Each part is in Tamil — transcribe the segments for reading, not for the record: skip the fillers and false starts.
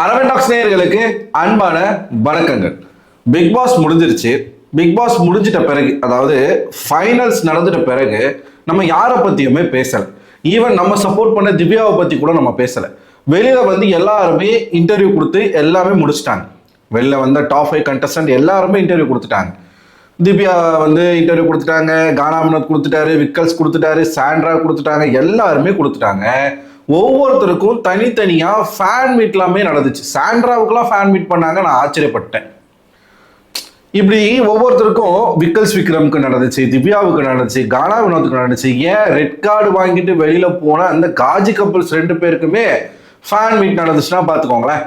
அரவிந்த் டாக்ஸ் நேயர்களுக்கு அன்பான வணக்கங்கள். பிக் பாஸ் முடிஞ்சிருச்சு. பிக் பாஸ் முடிஞ்சிட்ட பிறகு, அதாவது ஃபைனல்ஸ் நடந்துட்ட பிறகு நம்ம யாரை பத்தியுமே பேசல. ஈவன் நம்ம சப்போர்ட் பண்ண திவ்யாவை பத்தி கூட நம்ம பேசல. வெளியில வந்து எல்லாருமே இன்டர்வியூ கொடுத்து எல்லாமே முடிச்சிட்டாங்க. வெளில வந்த டாப் 5 கண்டஸ்டன்ட் எல்லாருமே இன்டர்வியூ கொடுத்துட்டாங்க. திவ்யா வந்து இன்டர்வியூ கொடுத்துட்டாங்க, கானா வினோத் கொடுத்துட்டாரு, விக்கல்ஸ் கொடுத்துட்டாரு, சாண்ட்ரா கொடுத்துட்டாங்க, எல்லாருமே கொடுத்துட்டாங்க. ஒவ்வொருத்தருக்கும் தனித்தனியா ஃபேன் மீட் எல்லாமே நடந்துச்சு. சாண்ட்ராவுக்குலாம் ஃபேன் மீட் பண்ணாங்க, நான் ஆச்சரியப்பட்டேன். இப்படி ஒவ்வொருத்தருக்கும் விக்கல்ஸ் விக்ரமுக்கு நடந்துச்சு, திவ்யாவுக்கு நடந்துச்சு, கானா வினோத்துக்கு நடந்துச்சு. ஏன் ரெட் கார்டு வாங்கிட்டு வெளியில போன அந்த காஜி கப்பல்ஸ் 2 பேருக்குமே ஃபேன் மீட் நடந்துச்சுன்னா பாத்துக்கோங்களேன்.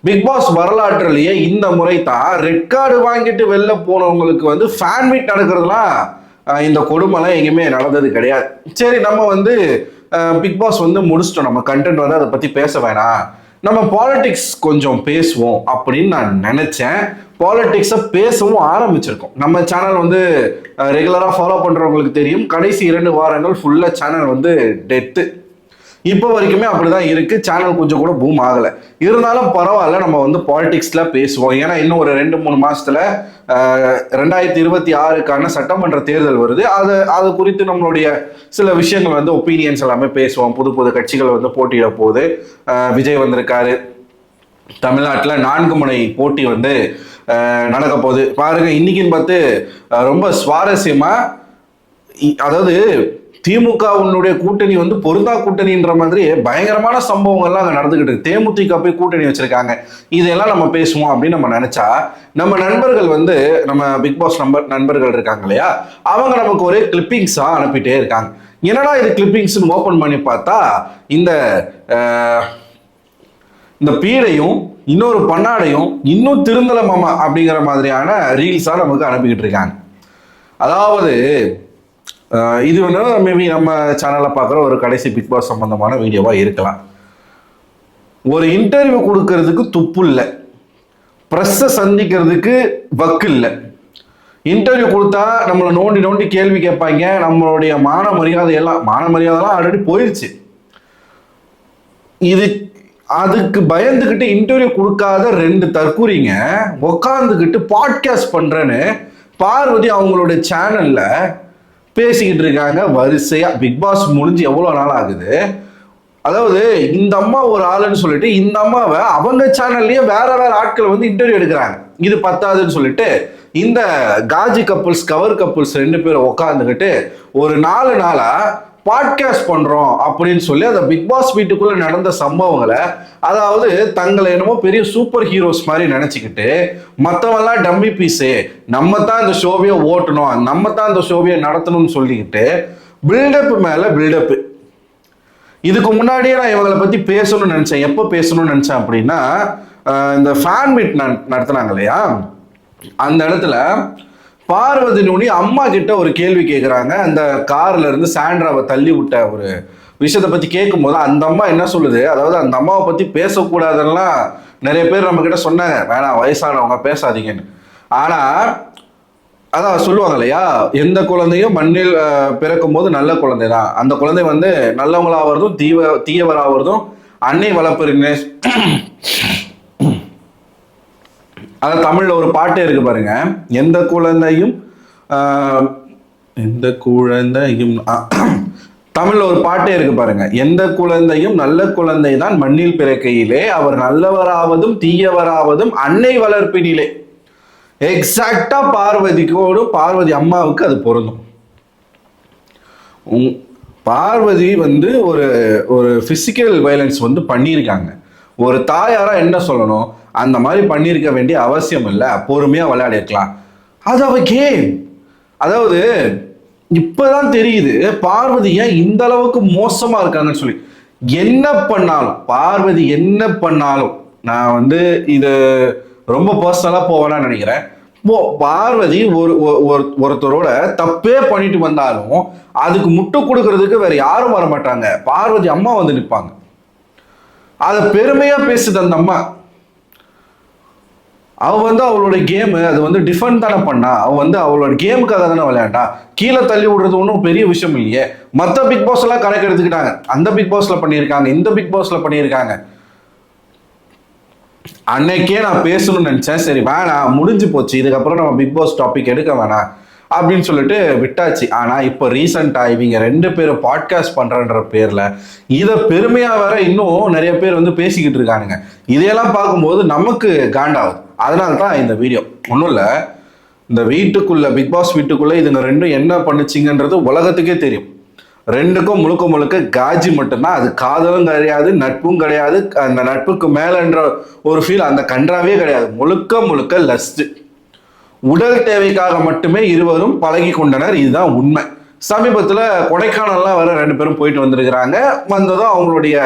பிக் பாஸ் வரலாற்றிலேயே இந்த முறை தான் ரெட் கார்டு வாங்கிட்டு வெளில போனவங்களுக்கு வந்து ஃபேன் மீட் நடக்கிறதுலாம் இந்த கொடுமைலாம் எங்கேயுமே நடந்தது கிடையாது. சரி, நம்ம வந்து பிக் பாஸ் வந்து முடிச்சிட்டோம், நம்ம கண்டென்ட் வந்து அதை பற்றி பேச வேணாம், நம்ம பாலிடிக்ஸ் கொஞ்சம் பேசுவோம் அப்படின்னு நான் நினச்சேன். பாலிடிக்ஸை பேசவும் ஆரம்பிச்சிருக்கோம். நம்ம சேனல் வந்து ரெகுலராக ஃபாலோ பண்ணுறவங்களுக்கு தெரியும், கடைசி 2 வாரங்கள் ஃபுல்லாக சேனல் வந்து டெத்து. இப்போ வரைக்குமே அப்படிதான் இருக்கு. சேனல் கொஞ்சம் கூட பூம் ஆகலை. இருந்தாலும் பரவாயில்ல, நம்ம வந்து பாலிடிக்ஸ்ல பேசுவோம். ஏன்னா இன்னும் ஒரு 2-3 மாசத்துல 2026க்கான சட்டமன்ற தேர்தல் வருது. அது குறித்து நம்மளுடைய சில விஷயங்கள் வந்து ஒப்பீனியன்ஸ் எல்லாமே பேசுவோம். புது புது கட்சிகள் வந்து போட்டியிட போகுது. விஜய் வந்திருக்காரு. தமிழ்நாட்டில் 4 முனை போட்டி வந்து நடக்க போகுது. பாருங்க, இன்னைக்குன்னு பார்த்து ரொம்ப சுவாரஸ்யமா, அதாவது திமுகவுடைய கூட்டணி வந்து பொருந்தா கூட்டணின்ற மாதிரி பயங்கரமான சம்பவங்கள்லாம் அங்கே நடந்துகிட்டு இருக்கு. தேமுதிக போய் கூட்டணி வச்சிருக்காங்க. இதெல்லாம் நம்ம பேசுவோம் அப்படின்னு நம்ம நினைச்சா, நம்ம நண்பர்கள் வந்து நம்ம பிக் பாஸ் நண்பர்கள் இருக்காங்க இல்லையா, அவங்க நமக்கு ஒரே கிளிப்பிங்ஸா அனுப்பிட்டே இருக்காங்க. என்னடா இது கிளிப்பிங்ஸ் ஓபன் பண்ணி பார்த்தா இந்த பீடையும் இன்னொரு பன்னாடையும் இன்னும் திருந்தல மாமா அப்படிங்கிற மாதிரியான ரீல்ஸா நமக்கு அனுப்பிக்கிட்டு இருக்காங்க. அதாவது இது வந்து மேபி நம்ம சேனலில் பார்க்குற ஒரு கடைசி பிக் பாஸ் சம்பந்தமான வீடியோவாக இருக்கலாம். ஒரு இன்டர்வியூ கொடுக்கறதுக்கு துப்பு இல்லை, ப்ரெஸ்ஸை சந்திக்கிறதுக்கு வக்கு இல்லை. இன்டர்வியூ கொடுத்தா நம்மளை நோண்டி நோண்டி கேள்வி கேட்பாங்க. நம்மளுடைய மான மரியாதைலாம் ஆல்ரெடி போயிடுச்சு. அதுக்கு பயந்துக்கிட்டு இன்டர்வியூ கொடுக்காத 2 தற்கூரிங்க உக்காந்துக்கிட்டு பாட்காஸ்ட் பண்ணுறேன்னு பார்வதி அவங்களுடைய சேனலில் பேசிக்கிட்டு இருக்காங்க வரிசையா. பிக் பாஸ் முடிஞ்சு எவ்வளோ நாள் ஆகுது. அதாவது இந்த அம்மா ஒரு ஆளுன்னு சொல்லிட்டு இந்த அம்மாவை அவங்க சேனல்லயே வேற ஆட்கள் வந்து இன்டர்வியூ எடுக்கிறாங்க. இது பத்தாதுன்னு சொல்லிட்டு இந்த காஜி கப்புள்ஸ், கவர் கப்புள்ஸ் 2 பேரும் உட்காந்துக்கிட்டு ஒரு 4 நாளா பாட்காஸ்ட் பண்றோம் அப்படின்னு சொல்லி அந்த பிக் பாஸ் வீட்டுக்குள்ள நடந்த சம்பவங்களை, அதாவது தங்களை என்னமோ பெரிய சூப்பர் ஹீரோஸ் மாதிரி நினைச்சுக்கிட்டு, மற்றவெல்லாம் டம்மி பீஸு, நம்ம தான் இந்த ஷோவையை ஓட்டணும், நம்ம தான் இந்த ஷோவையை நடத்தணும்னு சொல்லிக்கிட்டு பில்டப் மேல பில்டப். இதுக்கு முன்னாடியே நான் இவங்களை பத்தி பேசணும்னு நினைச்சேன். எப்போ பேசணும்னு நினைச்சேன் அப்படின்னா, இந்த ஃபேன் மீட் நடத்தினாங்க இல்லையா, அந்த இடத்துல பார்வதி நுனி அம்மா கிட்ட ஒரு கேள்வி கேட்குறாங்க. அந்த கார்ல இருந்து சாண்ட்ராவை தள்ளி விட்ட ஒரு விஷயத்தை பத்தி கேட்கும் போது அந்த அம்மா என்ன சொல்லுது, அதாவது அந்த அம்மாவை பத்தி பேசக்கூடாதுலாம் நிறைய பேர் நம்ம கிட்ட சொன்னாங்க, வேணாம் வயசானவங்க பேசாதீங்கன்னு. ஆனா அதான் சொல்லுவாங்க இல்லையா, எந்த குழந்தையும் மண்ணில் பிறக்கும் போது நல்ல குழந்தை தான், அந்த குழந்தை வந்து நல்லவங்களாகிறதும் தீயவராகிறதும் அன்னை வளர்ப்புரிமை. அதான் தமிழ்ல ஒரு பாட்டே இருக்கு பாருங்க, எந்த குழந்தையும் தமிழ்ல ஒரு பாட்டே இருக்கு பாருங்க, எந்த குழந்தையும் நல்ல குழந்தை தான் மண்ணில் பிறக்கையிலே, அவர் நல்லவராவதும் தீயவராவதும் அன்னை வளர்ப்பினிலே. எக்ஸாக்டா பார்வதி அம்மாவுக்கு அது பொருந்தும். பார்வதி வந்து ஒரு பிசிக்கல் வயலன்ஸ் வந்து பண்ணியிருக்காங்க. ஒரு தாயாரா என்ன சொல்லணும், அந்த மாதிரி பண்ணியிருக்க வேண்டிய அவசியம் இல்லை, பொறுமையா விளையாடி இருக்கலாம். அது அவ கேம். அதாவது இப்பதான் தெரியுது பார்வதி ஏன் இந்த அளவுக்கு மோசமா இருக்காங்கன்னு சொல்லி. என்ன பண்ணாலும் நான் வந்து இது ரொம்ப பர்சனலா போவேன்னா நினைக்கிறேன். பார்வதி ஒருத்தரோட தப்பே பண்ணிட்டு வந்தாலும் அதுக்கு முட்டு கொடுக்கறதுக்கு வேற யாரும் வர மாட்டாங்க, பார்வதி அம்மா வந்து நிற்பாங்க. அதை பெருமையா பேசுது அந்த அம்மா. அவ வந்து அவளோட கேமு அது வந்து டிஃபெண்ட் தானே பண்ணா, அவ வந்து அவளோட கேமுக்காக தானே விளையாண்டா. கீழே தள்ளி விடுறது ஒன்றும் பெரிய விஷயம் இல்லையே. மற்ற பிக் பாஸ் எல்லாம் கணக்கு எடுத்துக்கிட்டாங்க, அந்த பிக் பாஸ்ல பண்ணியிருக்காங்க, இந்த பிக் பாஸ்ல பண்ணியிருக்காங்க. அன்னைக்கே நான் பேசணும்னு நினைச்சேன், சரி வேணாம் முடிஞ்சு போச்சு, இதுக்கப்புறம் நம்ம பிக் பாஸ் டாபிக் எடுக்க வேணாம் அப்படின்னு சொல்லிட்டு விட்டாச்சு. ஆனா இப்போ ரீசெண்டா இவங்க 2 பேரும் பாட்காஸ்ட் பண்றன்ற பேர்ல இதை பெருமையா வேற இன்னும் நிறைய பேர் வந்து பேசிக்கிட்டு இருக்கானுங்க. இதையெல்லாம் பார்க்கும்போது நமக்கு காண்டாகுது. அதனால தான் இந்த வீடியோ. ஒன்றும் இல்லை, இந்த வீட்டுக்குள்ள பிக் பாஸ் வீட்டுக்குள்ள இதுங்க ரெண்டும் என்ன பண்ணுச்சிங்கன்றது உலகத்துக்கே தெரியும். ரெண்டுக்கும் முழுக்க முழுக்க காஜி மட்டும்தான். அது காதலும் கிடையாது, நட்பும் கிடையாது, அந்த நட்புக்கு மேலன்ற ஒரு ஃபீல் அந்த கன்றாவே கிடையாது. முழுக்க முழுக்க லஸ்ட். உடல் தேவைக்காக மட்டுமே இருவரும் பழகி கொண்டனர். இதுதான் உண்மை. சமீபத்தில் கொடைக்கானல்லாம் வர 2 பேரும் போயிட்டு வந்திருக்கிறாங்க. வந்ததும் அவங்களுடைய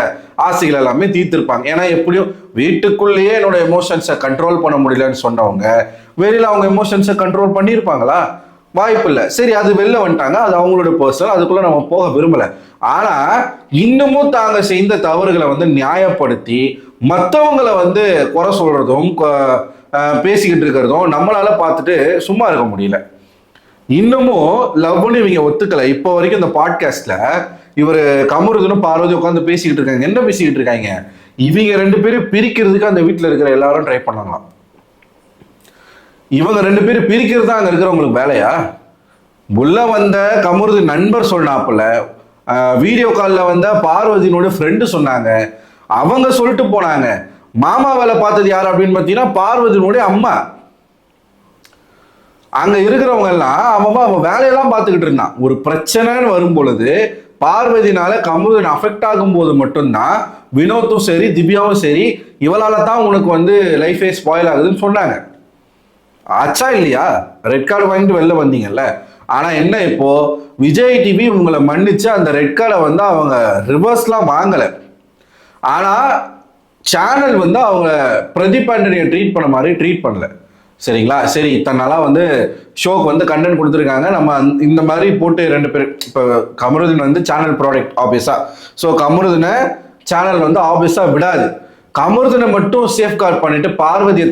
ஆசைகள் எல்லாமே தீர்த்திருப்பாங்க. ஏன்னா எப்படியும் வீட்டுக்குள்ளேயே என்னோட எமோஷன்ஸை கண்ட்ரோல் பண்ண முடியலன்னு சொன்னவங்க வெளியில் அவங்க எமோஷன்ஸை கண்ட்ரோல் பண்ணியிருப்பாங்களா? வாய்ப்பு இல்லை. சரி, அது வெளில வந்துட்டாங்க, அது அவங்களோட பர்சனல், அதுக்குள்ள நம்ம போக விரும்பல. ஆனா இன்னமும் தாங்க செய்த தவறுகளை வந்து நியாயப்படுத்தி மற்றவங்களை வந்து குறை சொல்றதும் பேசிக்கிட்டு இருக்கிறதும் நம்மளால பார்த்துட்டு சும்மா இருக்க முடியல. இன்னமும் லவ்னு இவங்க ஒத்துக்கல. இப்போ வரைக்கும் இந்த பாட்காஸ்ட்ல இவர் கமருதனும் பார்வதி உட்காந்து பேசிக்கிட்டு இருக்காங்க. என்ன பேசிக்கிட்டு இருக்காங்க? இவங்க 2 பேரும் பிரிக்கிறதுக்கு அந்த வீட்டில் இருக்கிற எல்லாரும் ட்ரை பண்ணலாம். இவங்க 2 பேரும் பிரிக்கிறது தான் அங்க இருக்கிறவங்களுக்கு வேலையா? உள்ள வந்த கமருது நண்பர் சொன்னாப்புல, வீடியோ காலில் வந்த பார்வதியினோட ஃப்ரெண்டு சொன்னாங்க, அவங்க சொல்லிட்டு போனாங்க. மாமா வேலை பார்த்தது யார் அப்படின்னு பார்த்தீங்கன்னா பார்வதியினுடைய அம்மா. அங்க இருக்கிறவங்க எல்லாம் அவன் வேலையெல்லாம் பார்த்துக்கிட்டு இருந்தான். ஒரு பிரச்சனைன்னு வரும் பொழுது பார்வதினால கமருதன் அஃபெக்ட் ஆகும் போது மட்டும்தான் வினோத்தும் சரி திவ்யாவும் சரி இவளால தான் உனக்கு வந்து லைஃபே ஸ்பாயில் ஆகுதுன்னு சொன்னாங்க. ஆச்சா இல்லையா? ரெட் கார்டு வாங்கிட்டு வெளில வந்தீங்கல்ல. ஆனா என்ன, இப்போ விஜய் டிவி உங்களை மன்னிச்சு அந்த ரெட் கார்டை வந்து அவங்க ரிவர்ஸ்லாம் வாங்கல. ஆனா சேனல் வந்து அவங்க பிரதீப் ஆண்டனியை ட்ரீட் பண்ண மாதிரி ட்ரீட் பண்ணல. சரிங்களா? சரி, இத்தனை நாளா வந்து ஷோக்கு வந்து கண்டென்ட் கொடுத்துருக்காங்க, நம்ம இந்த மாதிரி போட்டு 2 பேர், இப்போ கமருதன் வந்து சேனல் ப்ராடக்ட் ஆப்வியஸா. ஸோ கமருதனை சேனல் வந்து ஆப்வியஸா விடாது. கமருதனை மட்டும் சேஃப்கார்ட் பண்ணிட்டு பார்வதியை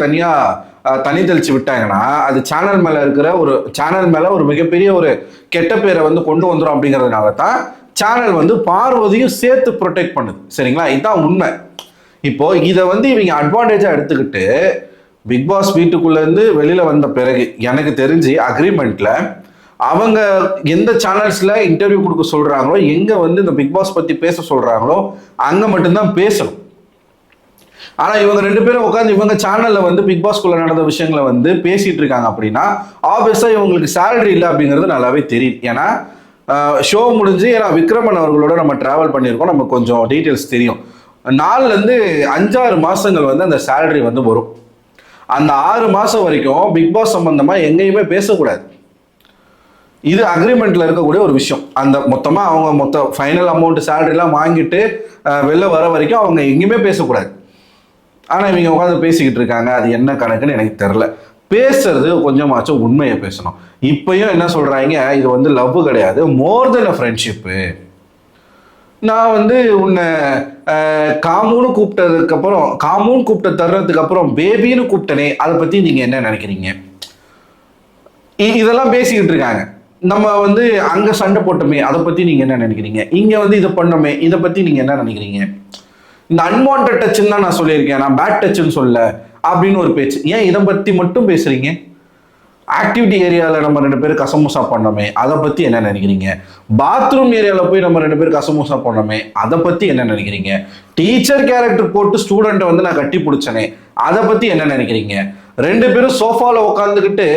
தனி தெளிச்சு விட்டாங்கன்னா அது சேனல் மேல ஒரு மிகப்பெரிய ஒரு கெட்ட பேரை வந்து கொண்டு வந்துடும். அப்படிங்கிறதுனால தான் சேனல் வந்து பார்வதியும் சேர்த்து ப்ரொடெக்ட் பண்ணுது. சரிங்களா? இதுதான் உண்மை. இப்போ இதை வந்து இவங்க அட்வான்டேஜா எடுத்துக்கிட்டு பிக் பாஸ் வீட்டுக்குள்ள இருந்து வெளியில வந்த பிறகு எனக்கு தெரிஞ்சு அக்ரிமெண்ட்ல அவங்க எந்த சேனல்ஸ்ல இன்டர்வியூ கொடுக்க சொல்றாங்களோ, எங்க வந்து இந்த பிக் பாஸ் பத்தி பேச சொல்றாங்களோ அங்க மட்டும்தான் பேசணும். ஆனா இவங்க 2 பேரும் உட்காந்து இவங்க சேனல்ல வந்து பிக் பாஸ்குள்ள நடந்த விஷயங்களை வந்து பேசிட்டு இருக்காங்க. அப்படின்னா ஆப்வியஸா இவங்களுக்கு சேலரி இல்லை அப்படிங்கிறது நல்லாவே தெரியும். ஏன்னா ஷோ முடிஞ்சு, ஏன்னா விக்ரமன் அவர்களோட நம்ம டிராவல் பண்ணியிருக்கோம், நமக்கு கொஞ்சம் டீட்டெயில்ஸ் தெரியும். 4ல இருந்து 5-6 மாசங்கள் வந்து அந்த சேலரி வந்து வரும். அந்த 6 மாசம் வரைக்கும் பிக் பாஸ் சம்பந்தமா எங்கேயுமே பேசக்கூடாது. இது அக்ரிமெண்ட்ல இருக்கக்கூடிய ஒரு விஷயம். அந்த அவங்க ஃபைனல் அமௌண்ட் சேலரிலாம் வாங்கிட்டு வெளில வர வரைக்கும் அவங்க எங்கேயுமே பேசக்கூடாது. ஆனா இவங்க உட்காந்து பேசிக்கிட்டு இருக்காங்க. அது என்ன கணக்குன்னு எனக்கு தெரியல. பேசுறது கொஞ்சமாச்சும் உண்மையை பேசணும். இப்பயும் என்ன சொல்றாங்க, இது வந்து லவ் கிடையாது, மோர் தென் அ ஃப்ரெண்ட்ஷிப்பு. நான் வந்து உன்னை காமூன்னு கூப்பிட்ட தர்றதுக்கு அப்புறம் பேபின்னு கூப்பிட்டனே, அதை பத்தி நீங்க என்ன நினைக்கிறீங்க? இதெல்லாம் பேசிக்கிட்டு இருக்காங்க. நம்ம வந்து அங்க சண்டை போட்டோமே, அதை பத்தி நீங்க என்ன நினைக்கிறீங்க? இங்க வந்து இதை பண்ணோமே, இதை பத்தி நீங்க என்ன நினைக்கிறீங்க? இந்த அன்வான்ட் டச்சுன்னு தான் நான் சொல்லியிருக்கேன், நான் பேட் டச்சுன்னு சொல்ல அப்படின்னு ஒரு பேச்சு. ஏன் இதை பத்தி மட்டும் பேசுறீங்க? ஆக்டிவிட்டி ஏரியாவில் நம்ம 2 பேரும் கசமுசா பண்ணோமே, அதை பத்தி என்ன நினைக்கிறீங்க? பாத்ரூம் ஏரியாவில் போய் நம்ம 2 பேரும் கசமுசா பண்ணோமே, அதை பத்தி என்ன நினைக்கிறீங்க? டீச்சர் கேரக்டர் போட்டு ஸ்டூடெண்ட் வந்து நான் கட்டி பிடிச்சனே, அதை பத்தி என்ன நினைக்கிறீங்க? 2 பேரும் சோஃபால உட்காந்துக்கிட்டு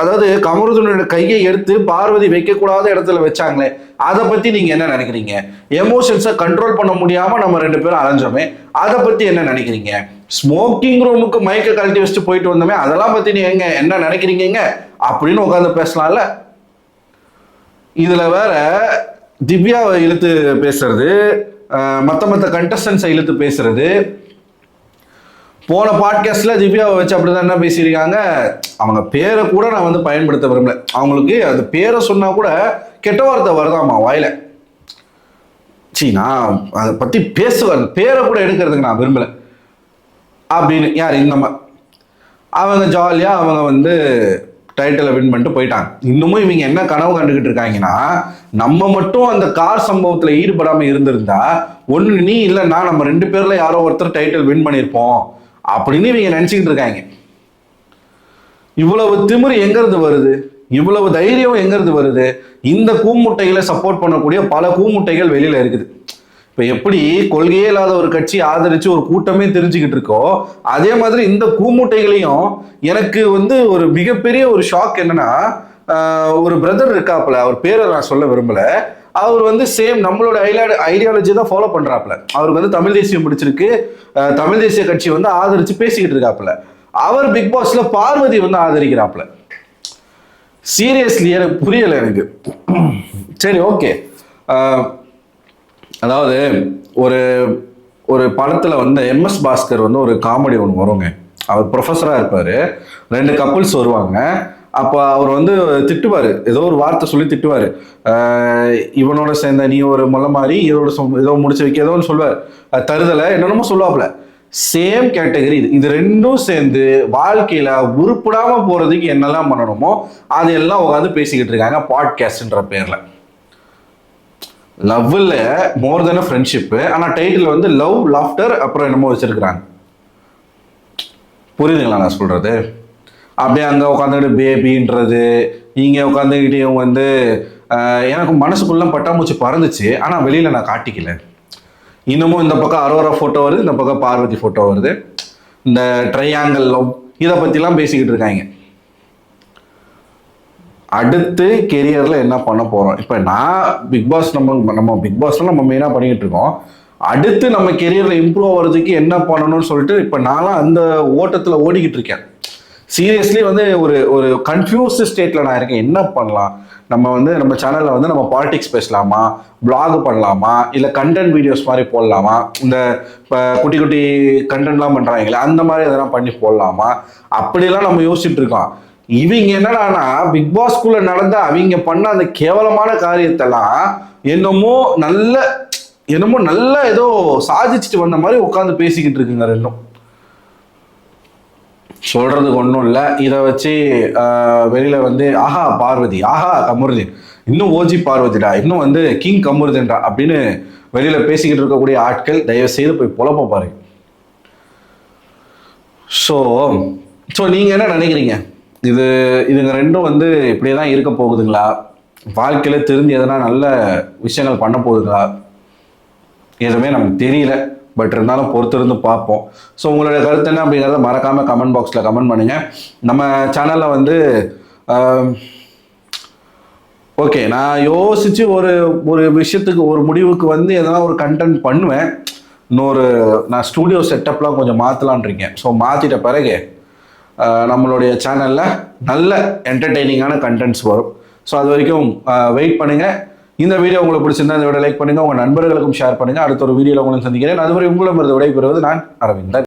அதாவது கமருதனோட கையை எடுத்து பார்வதி வைக்கக்கூடாத இடத்துல வச்சாங்களே, அதை பத்தி நீங்க என்ன நினைக்கிறீங்க? எமோஷன்ஸை கண்ட்ரோல் பண்ண முடியாம நம்ம 2 பேரும் அலைஞ்சோமே, அதை பத்தி என்ன நினைக்கிறீங்க? ஸ்மோக்கிங் ரூமுக்கு மைக்கை கழட்டி வச்சுட்டு போயிட்டு வந்தோமே, அதெல்லாம் பத்தி நீங்க என்ன நினைக்கிறீங்க அப்படின்னு உட்காந்து பேசலாம்ல. இதுல வேற திவ்யாவை இழுத்து பேசுறது, மற்ற கண்டஸ்டன்ஸை இழுத்து பேசுறது. போன பாட்காஸ்ட்ல திவ்யாவை வச்சு அப்படிதான் என்ன பேசியிருக்காங்க, அவங்க பேரை கூட நான் வந்து பயன்படுத்த விரும்பல. அவங்களுக்கு அந்த பேரை சொன்னா கூட கெட்ட வார்த்தை வருதாமா வாயில. நான் அதை பத்தி பேசுவேன், பேரை கூட எடுக்கிறதுக்கு நான் விரும்பல அப்படின்னு. யார் இந்த அவங்க ஜாலியா அவங்க வந்து டைட்டிலை வின் பண்ணிட்டு போயிட்டாங்க. இன்னமும் இவங்க என்ன கனவு கண்டுகிட்டு இருக்காங்கன்னா, நம்ம மட்டும் அந்த கார் சம்பவத்துல ஈடுபடாம இருந்திருந்தா ஒண்ணு நீ இல்லைன்னா நம்ம 2 பேர்ல யாரோ ஒருத்தர் டைட்டில் வின் பண்ணியிருப்போம் அப்படின்னு இவங்க நினைச்சுக்கிட்டு இருக்காங்க. இவ்வளவு திமிரு எங்கிருந்து வருது, இவ்வளவு தைரியம் எங்கிருந்து வருது? இந்த கூமுட்டைகளை சப்போர்ட் பண்ணக்கூடிய பல கூமுட்டைகள் வெளியில இருக்குது. இப்ப எப்படி கொள்கையே இல்லாத ஒரு கட்சி ஆதரிச்சு ஒரு கூட்டமே தெரிஞ்சுக்கிட்டு இருக்கோ, அதே மாதிரி இந்த கூமுட்டைகளையும் எனக்கு ஒரு மிகப்பெரிய ஒரு ஷாக் என்னன்னா, ஒரு பிரதர் இருக்காப்புல, அவர் பேரை நான் சொல்ல விரும்பல. அவர் சேம் நம்மளோட ஐடியாலஜி தான் ஃபாலோ பண்றாப்புல. அவருக்கு தமிழ் தேசியம் பிடிச்சிருக்கு, தமிழ் தேசிய கட்சி ஆதரிச்சு பேசிக்கிட்டு இருக்காப்புல. அவர் பிக் பாஸ்ல பார்வதி ஆதரிக்கிறாப்புல. சீரியஸ்லி எனக்கு புரியல எனக்கு. சரி, ஓகே. அதாவது ஒரு ஒரு படத்துல எம்எஸ் பாஸ்கர் ஒரு காமெடி ஒன்று வருங்க. அவர் ப்ரொஃபஸரா இருப்பாரு, 2 கப்புள்ஸ் வருவாங்க. அப்ப அவர் திட்டுவாரு, ஏதோ ஒரு வார்த்தை சொல்லி திட்டுவாரு. இவனோட சேர்ந்த நீ ஒரு முளை மாதிரி, இதோட ஏதோ முடிச்சு வைக்க ஏதோ ஒன்று சொல்லுவார், தருதலை என்னென்னமோ சொல்லுவாப்புல. சேம் கேட்டகரி இது ரெண்டும் சேர்ந்து வாழ்க்கையில உருப்படாம போறதுக்கு என்னெல்லாம் பண்ணணுமோ அதெல்லாம் உட்காந்து பேசிக்கிட்டு இருக்காங்க பாட்காஸ்ட்ன்ற பேர்ல. லவ் இல்ல, மோர் தென் ஃப்ரெண்ட்ஷிப். ஆனா டைட்டில் லவ், லாஃப்டர், அப்புறம் என்னமோ வச்சிருக்கிறாங்க. புரியுதுங்களா நான் சொல்றது? அப்படியே அங்க உட்காந்துக்கிட்டு பேபின்றது, இங்க உட்காந்துக்கிட்டு இவங்க எனக்கு மனசுக்குள்ள பட்டாம்பூச்சி பறந்துச்சு, ஆனா வெளியில நான் காட்டிக்கல. இன்னமும் இந்த பக்கம் அரோரா போட்டோ வருது, இந்த பக்கம் பார்வதி போட்டோ வருது. இந்த ட்ரையாங்கிள் லவ் இதை பத்திலாம் பேசிக்கிட்டு இருக்காங்க. அடுத்து கெரியர்ல என்ன பண்ண போறோம்? இப்ப நான் பிக் பாஸ் நம்ம பிக் பாஸ்ல நம்ம மெயினா பண்ணிக்கிட்டு இருக்கோம். அடுத்து நம்ம கெரியர்ல இம்ப்ரூவ் ஆகிறதுக்கு என்ன பண்ணணும்னு சொல்லிட்டு இப்ப நான்லாம் அந்த ஓட்டத்துல ஓடிக்கிட்டு இருக்கேன். சீரியஸ்லி ஒரு கன்ஃபியூஸ்ட் ஸ்டேட்ல நான் இருக்கேன். என்ன பண்ணலாம்? நம்ம நம்ம சேனல்ல நம்ம பாலிடிக்ஸ் பேசலாமா, பிளாக் பண்ணலாமா, இல்ல கண்டென்ட் வீடியோஸ் மாதிரி போடலாமா, இந்த குட்டி குட்டி கண்டென்ட்லாம் பண்றாங்களே அந்த மாதிரி எதனா பண்ணி போடலாமா, அப்படிலாம் நம்ம யோசிச்சுட்டு இருக்கோம். இவங்க என்னடானா பிக் பாஸ்குள்ள நடந்த அவங்க பண்ண அந்த கேவலமான காரியத்தெல்லாம் என்னமோ நல்ல ஏதோ சாதிச்சுட்டு வந்த மாதிரி உட்காந்து பேசிக்கிட்டு இருக்குங்க ரெண்டும். சொல்றதுக்கு ஒன்றும் இல்லை. இதை வச்சு வெளியில ஆஹா பார்வதி, ஆஹா கமருதீன், இன்னும் ஓஜி பார்வதிடா, இன்னும் கிங் கமருதீன்டா அப்படின்னு வெளியில பேசிக்கிட்டு இருக்கக்கூடிய ஆட்கள் தயவு செய்து போய் புலப்ப பாருங்க. ஸோ நீங்க என்ன நினைக்கிறீங்க? இதுங்க ரெண்டும் இப்படியே தான் இருக்க போகுதுங்களா? வாழ்க்கையில திரும்பி எதனா நல்ல விஷயங்கள் பண்ண போகுதுங்களா? எதுவுமே நமக்கு தெரியல. பட் இருந்தாலும் பொறுத்திருந்து பார்ப்போம். ஸோ உங்களோட கருத்து என்ன அப்படிங்கிறத மறக்காம கமெண்ட் பாக்ஸில் கமெண்ட் பண்ணுங்க. நம்ம சேனலில் ஓகே, நான் யோசிச்சு ஒரு விஷயத்துக்கு ஒரு முடிவுக்கு எதனா ஒரு கண்டென்ட் பண்ணுவேன். நான் ஸ்டூடியோ செட்டப்லாம் கொஞ்சம் மாற்றலான் இருக்கேன். ஸோ மாற்றிட்ட பிறகு நம்மளுடைய சேனலில் நல்ல என்டர்டெய்னிங்கான கண்டென்ட்ஸ் வரும். ஸோ அது வரைக்கும் வெயிட் பண்ணுங்கள். இந்த வீடியோ உங்களுக்கு பிடிச்சிருந்தா இந்த வீடியோ லைக் பண்ணுங்க, உங்க நண்பர்களுக்கும் ஷேர் பண்ணுங்க. அடுத்த ஒரு வீடியோவில் உங்களை சந்திக்கிறேன். அதுவரை உங்களிடமிருந்து விடைபெறுவது நான் அரவிந்தன்.